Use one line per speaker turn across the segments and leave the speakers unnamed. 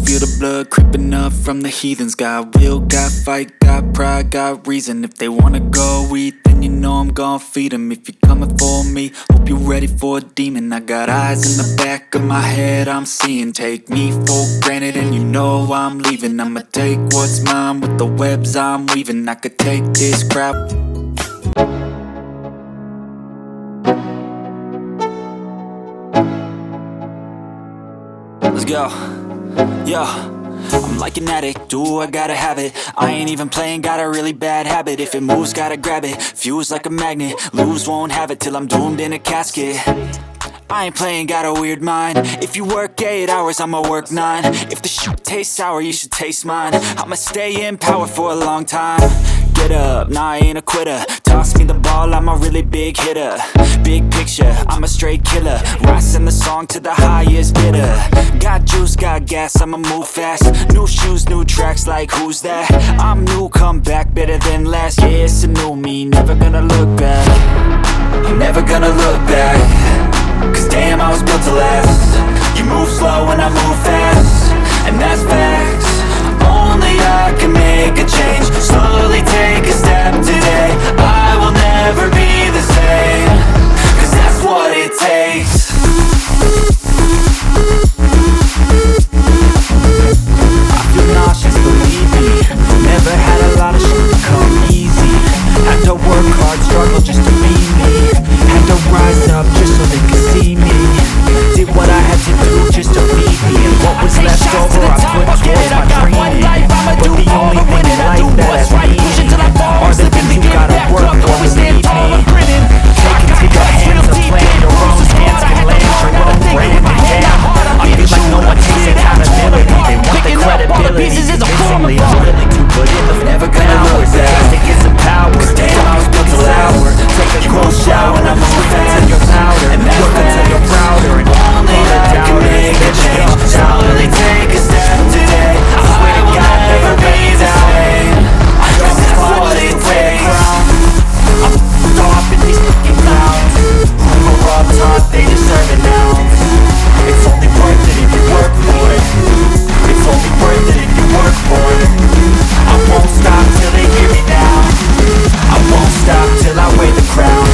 feel the blood creeping up from the heathens. Got will, got fight, got pride, got reason. If they wanna go eat, then you know I'm gon' feed them. If you're coming for me, hope you're ready for a demon. I got eyes in the back of my head, I'm seeing. Take me for granted and you know I'm leaving. I'ma take what's mine with the webs I'm weaving. I could take this crap. Let's go. Yo, I'm like an addict, do I gotta have it. I ain't even playing, got a really bad habit. If it moves, gotta grab it, fuse like a magnet. Lose, won't have it till I'm doomed in a casket. I ain't playing, got a weird mind. If you work 8 hours, I'ma work 9. If the shit tastes sour, you should taste mine. I'ma stay in power for a long time. Get up, nah, I ain't a quitter. Toss me the ball, I'm a really big hitter. Big picture, I'm a straight killer. Rising the song to the highest bidder. Got juice, got gas, I'ma move fast. New shoes, new tracks, like who's that? I'm new, come back, better than last. Yeah, it's a new me, never gonna look back. I'm never gonna look back. Cause damn, I was built to last. You move slow and I move fast, and that's facts. Only I can make a change. Slowly take a step today. I will never be the same, cause that's what it takes. I feel nauseous, believe me. Never had a lot of shit to come easy. Had to work hard, struggle just to be me. Had to rise up just so they could see me. Did what I had to do just to feed me. And what was left over I put towards my dreaming. But the only thing in life that has meaning are the things you gotta work for, believe me. Take it to your hands and plan. Your own hands can land your own brand. Damn, I feel like no one takes accountability. They want the credibility. Increasingly I'm willing to put in the never gonna look back. Just to get some power. Damn, I was built to sour. Take a cold shower and I'm moving until you're louder. And work until you're prouder. And only I can make a change. Slowly take a step today. I swear to God, never be the same. I guess that's what it takes. I'm off in these fucking clowns who were all taught they deserve it now. It's only worth it if you work for it. It's only worth it if you work for it. I won't stop till they hear me now. I won't stop till I wear the crown.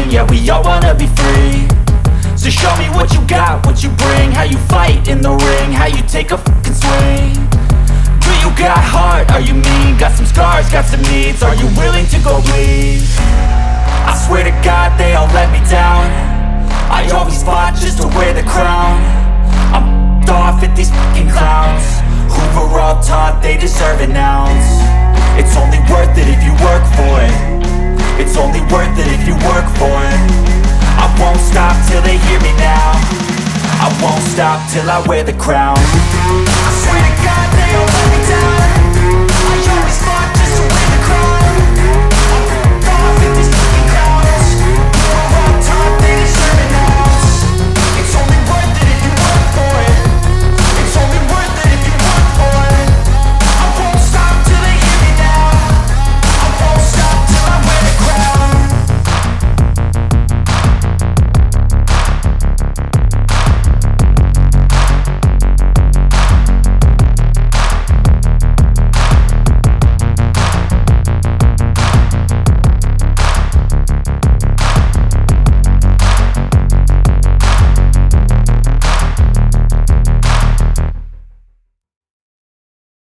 Yeah, we all wanna be free. So show me what you got, what you bring. How you fight in the ring, how you take a fucking swing. Do you got heart, are you mean? Got some scars, got some needs, are you willing to go bleed? I swear to God they all let me down. I always fought just to wear the crown. I'm off at these fucking clowns who were all taught they deserve an ounce. It's only worth it if you work for it. It's only worth it if you work for it. I won't stop till they hear me now. I won't stop till I wear the crown. I swear